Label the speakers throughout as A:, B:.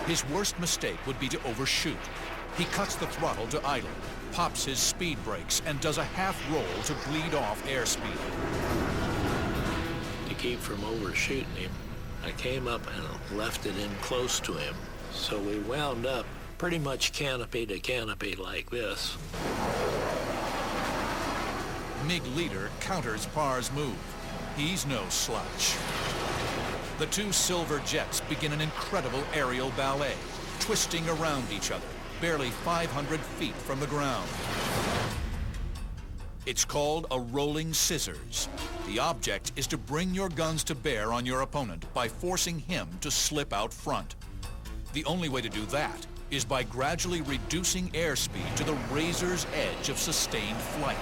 A: His worst mistake would be to overshoot. He cuts the throttle to idle, pops his speed brakes, and does a half roll to bleed off airspeed.
B: To keep from overshooting him, I came up and left it in close to him. So we wound up pretty much canopy to canopy like this.
A: MiG leader counters Parr's move. He's no slouch. The two silver jets begin an incredible aerial ballet, twisting around each other, barely 500 feet from the ground. It's called a rolling scissors. The object is to bring your guns to bear on your opponent by forcing him to slip out front. The only way to do that is by gradually reducing airspeed to the razor's edge of sustained flight.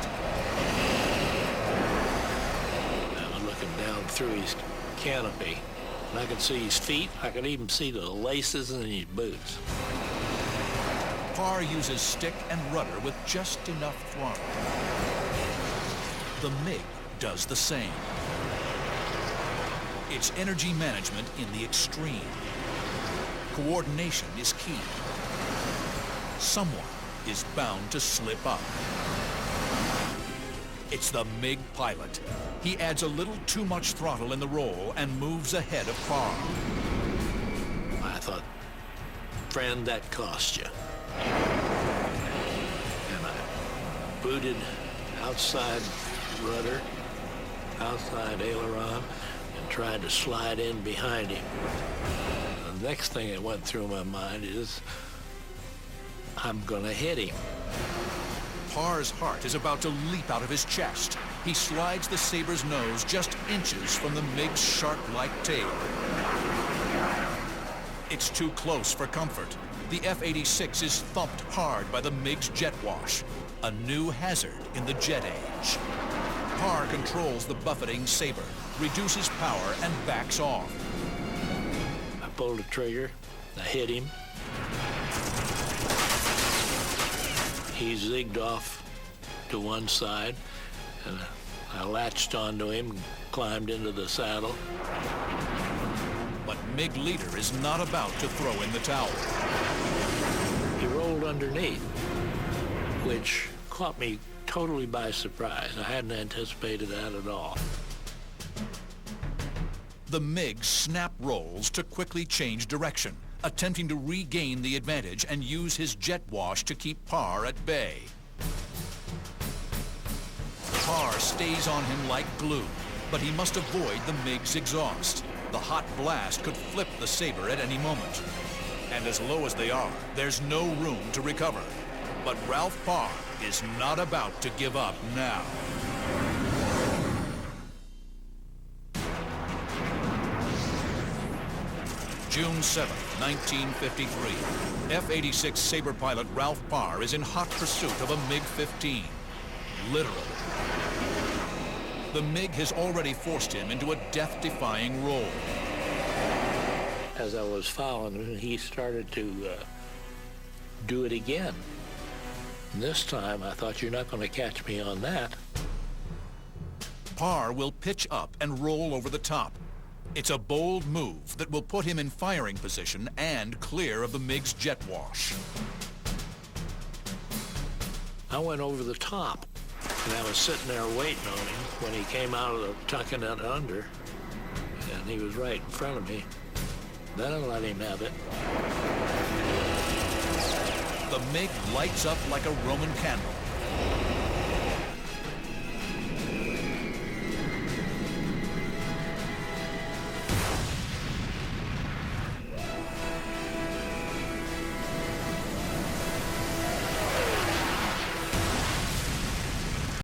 B: I'm looking down through his canopy, and I could see his feet. I could even see the laces in his boots.
A: Parr uses stick and rudder with just enough throttle. The MiG does the same. It's energy management in the extreme. Coordination is key. Someone is bound to slip up. It's the MiG pilot. He adds a little too much throttle in the roll and moves ahead of Parr.
B: I thought, friend, that cost you. And I booted outside rudder, outside aileron, and tried to slide in behind him. The next thing that went through my mind is, I'm gonna hit him.
A: Parr's heart is about to leap out of his chest. He slides the Sabre's nose just inches from the MiG's shark-like tail. It's too close for comfort. The F-86 is thumped hard by the MiG's jet wash, a new hazard in the jet age. Parr controls the buffeting Sabre, reduces power, and backs off.
B: I pulled the trigger, I hit him. He zigged off to one side, and I latched onto him and climbed into the saddle.
A: But MiG leader is not about to throw in the towel.
B: He rolled underneath, which caught me totally by surprise. I hadn't anticipated that at all.
A: The MiG snap rolls to quickly change direction, attempting to regain the advantage and use his jet wash to keep Parr at bay. Parr stays on him like glue, but he must avoid the MiG's exhaust. The hot blast could flip the Sabre at any moment. And as low as they are, there's no room to recover. But Ralph Parr is not about to give up now. June 7, 1953. F-86 Sabre pilot Ralph Parr is in hot pursuit of a MiG-15. Literally. The MiG has already forced him into a death-defying roll.
B: As I was following him, he started to do it again. And this time, I thought, you're not going to catch me on that.
A: Parr will pitch up and roll over the top. It's a bold move that will put him in firing position and clear of the MiG's jet wash.
B: I went over the top, and I was sitting there waiting on him when he came out of the tucking it under, and he was right in front of me. Then I let him have it.
A: The MiG lights up like a Roman candle.